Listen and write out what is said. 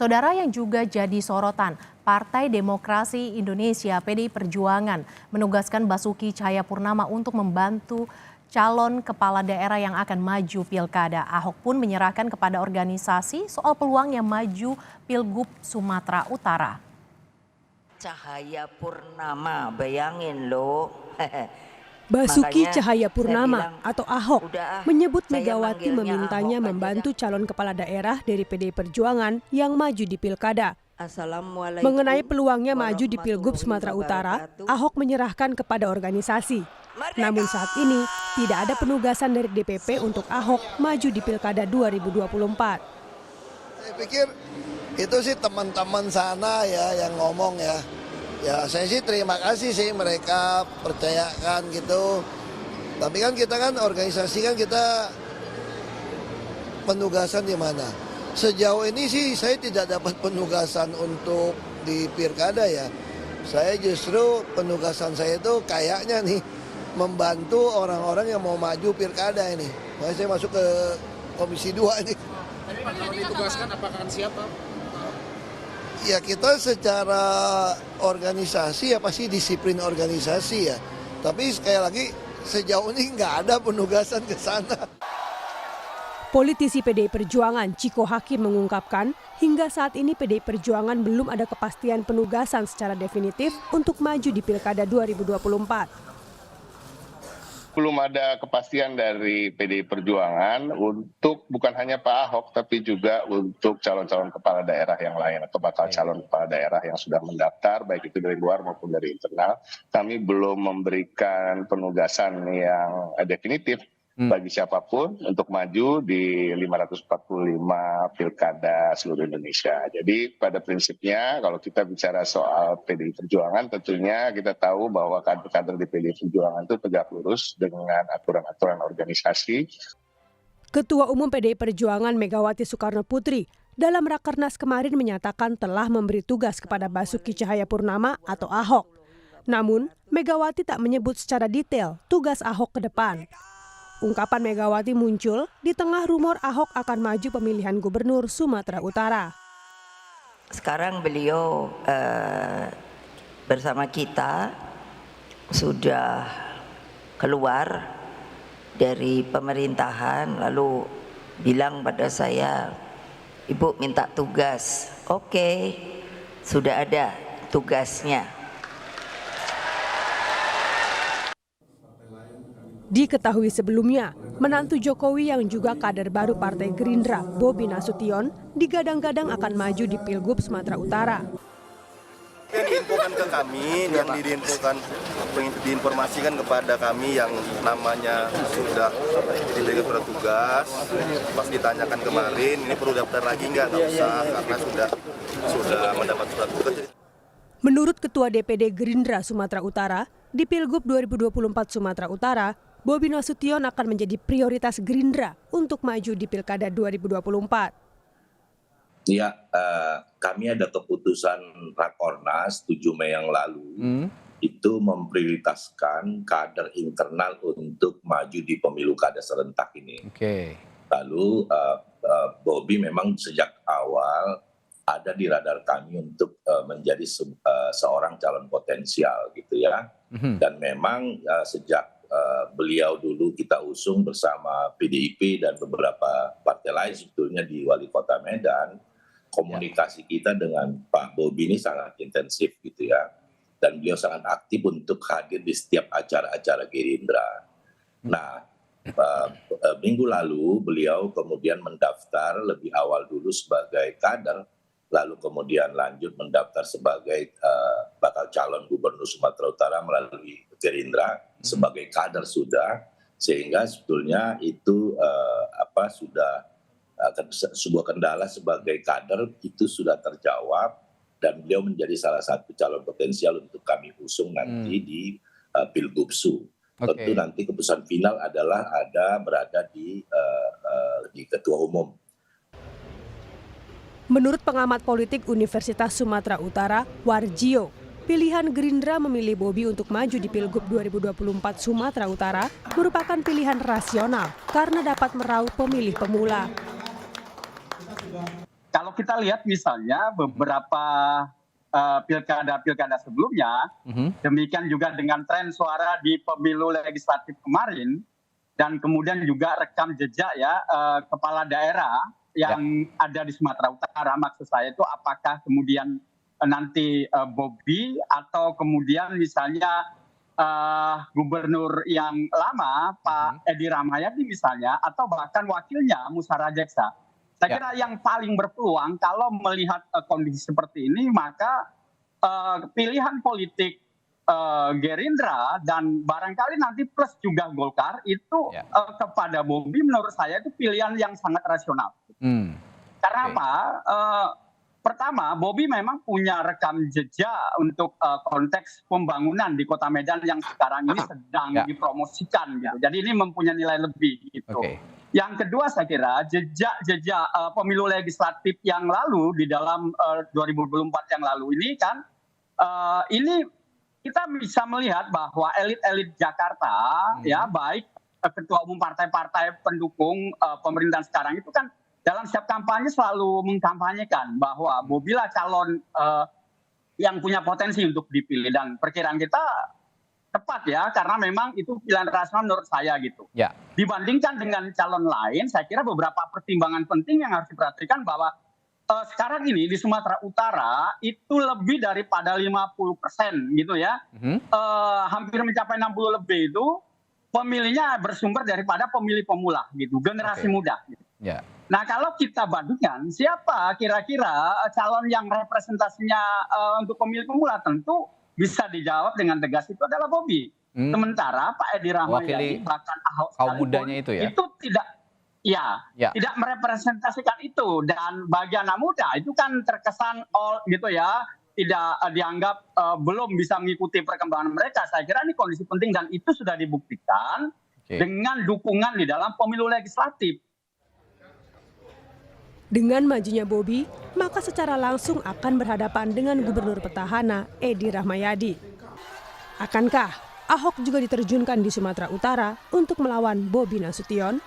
Saudara, yang juga jadi sorotan, Partai Demokrasi Indonesia (PDI Perjuangan) menugaskan Basuki Cahayapurnama untuk membantu calon kepala daerah yang akan maju pilkada. Ahok pun menyerahkan kepada organisasi soal peluangnya maju Pilgub Sumatera Utara. Cahayapurnama, bayangin loh. Basuki Cahayapurnama atau Ahok menyebut Megawati memintanya membantu calon kepala daerah dari PDI Perjuangan yang maju di pilkada. Mengenai peluangnya maju di Pilgub Sumatera Utara, Ahok menyerahkan kepada organisasi. Namun saat ini tidak ada penugasan dari DPP untuk Ahok maju di pilkada 2024. Saya pikir itu sih teman-teman sana ya yang ngomong ya. Ya saya sih terima kasih sih mereka percayakan gitu. Tapi kan kita kan organisasi kan kita penugasan di mana? Sejauh ini sih saya tidak dapat penugasan untuk di pilkada ya. Saya justru penugasan saya itu kayaknya nih membantu orang-orang yang mau maju pilkada ini. Makanya saya masuk ke Komisi 2 ini. Tapi Pak, kalau ditugaskan apakah akan siapa? Ya kita secara organisasi ya pasti disiplin organisasi ya. Tapi sekali lagi sejauh ini nggak ada penugasan ke sana. Politisi PDI Perjuangan Ciko Hakim mengungkapkan hingga saat ini PDI Perjuangan belum ada kepastian penugasan secara definitif untuk maju di Pilkada 2024. Belum ada kepastian dari PDI Perjuangan untuk bukan hanya Pak Ahok tapi juga untuk calon-calon kepala daerah yang lain atau bakal calon kepala daerah yang sudah mendaftar baik itu dari luar maupun dari internal. Kami belum memberikan penugasan yang definitif bagi siapapun untuk maju di 545 pilkada seluruh Indonesia. Jadi pada prinsipnya kalau kita bicara soal PDI Perjuangan tentunya kita tahu bahwa kader-kader di PDI Perjuangan itu tegak lurus dengan aturan-aturan organisasi. Ketua Umum PDI Perjuangan Megawati Soekarno Putri dalam Rakernas kemarin menyatakan telah memberi tugas kepada Basuki Cahayapurnama atau Ahok. Namun Megawati tak menyebut secara detail tugas Ahok ke depan. Ungkapan Megawati muncul di tengah rumor Ahok akan maju pemilihan gubernur Sumatera Utara. Sekarang beliau bersama kita sudah keluar dari pemerintahan lalu bilang pada saya, Ibu minta tugas. Oke, sudah ada tugasnya. Diketahui sebelumnya, menantu Jokowi yang juga kader baru Partai Gerindra, Bobi Nasution, digadang-gadang akan maju di Pilgub Sumatera Utara. Yang diinfokan ke kami, yang diinformasikan kepada kami yang namanya sudah diberikan surat tugas, pas ditanyakan kemarin, ini perlu daftar lagi nggak usah, karena sudah mendapat surat tugas. Menurut Ketua DPD Gerindra Sumatera Utara, di Pilgub 2024 Sumatera Utara, Bobi Nasution akan menjadi prioritas Gerindra untuk maju di Pilkada 2024. Ya, kami ada keputusan Rakornas 7 Mei yang lalu, itu memprioritaskan kader internal untuk maju di pemilu kada serentak ini. Lalu Bobi memang sejak awal ada di radar kami untuk menjadi seorang calon potensial gitu ya. Dan memang sejak beliau dulu kita usung bersama PDIP dan beberapa partai lain sebetulnya di Wali Kota Medan, komunikasi kita dengan Pak Bobi ini sangat intensif gitu ya. Dan beliau sangat aktif untuk hadir di setiap acara-acara Gerindra. Nah, minggu lalu beliau kemudian mendaftar lebih awal dulu sebagai kader, lalu kemudian lanjut mendaftar sebagai bakal calon gubernur Sumatera Utara melalui Gerindra sebagai kader sudah, sehingga sebetulnya itu sudah sebuah kendala sebagai kader itu sudah terjawab dan beliau menjadi salah satu calon potensial untuk kami usung nanti di Pilgubsu. Tentu nanti keputusan final adalah berada di Ketua Umum. Menurut pengamat politik Universitas Sumatera Utara, Warjio, pilihan Gerindra memilih Bobi untuk maju di Pilgub 2024 Sumatera Utara merupakan pilihan rasional karena dapat meraup pemilih pemula. kalau kita lihat misalnya beberapa pilkada sebelumnya, demikian juga dengan tren suara di pemilu legislatif kemarin, dan kemudian juga rekam jejak ya kepala daerah yang ada di Sumatera Utara. Maksud saya itu apakah kemudian nanti Bobi atau kemudian misalnya gubernur yang lama Pak Edi Rahmayadi misalnya, atau bahkan wakilnya Musara Jeksa. Saya kira yang paling berpeluang kalau melihat kondisi seperti ini, maka pilihan politik Gerindra dan barangkali nanti plus juga Golkar itu kepada Bobi menurut saya itu pilihan yang sangat rasional. Karena apa? Pertama, Bobi memang punya rekam jejak untuk konteks pembangunan di Kota Medan yang sekarang ini sedang dipromosikan gitu. Jadi ini mempunyai nilai lebih gitu. Yang kedua saya kira jejak pemilu legislatif yang lalu di dalam 2024 yang lalu ini kan ini kita bisa melihat bahwa elit-elit Jakarta ya baik ketua umum partai-partai pendukung pemerintahan sekarang itu kan dalam setiap kampanye selalu mengkampanyekan bahwa Bobi lah calon yang punya potensi untuk dipilih, dan perkiraan kita tepat ya, karena memang itu pilihan rasional menurut saya gitu. Dibandingkan dengan calon lain, saya kira beberapa pertimbangan penting yang harus diperhatikan bahwa sekarang ini di Sumatera Utara itu lebih daripada 50% gitu ya, hampir mencapai 60 lebih itu pemilihnya bersumber daripada pemilih pemula gitu, generasi muda. Gitu. Nah kalau kita bandingkan siapa kira-kira calon yang representasinya untuk pemilih pemula, tentu bisa dijawab dengan tegas itu adalah Bobi. Sementara Pak Edi Rahmayadi bahkan Ahok kaum mudanya itu ya? Itu tidak merepresentasikan itu, dan bagi anak muda itu kan terkesan gitu ya, tidak dianggap belum bisa mengikuti perkembangan mereka. Saya kira ini kondisi penting dan itu sudah dibuktikan dengan dukungan di dalam pemilu legislatif. Dengan majunya Bobi, maka secara langsung akan berhadapan dengan gubernur petahana Edi Rahmayadi. Akankah Ahok juga diterjunkan di Sumatera Utara untuk melawan Bobi Nasution?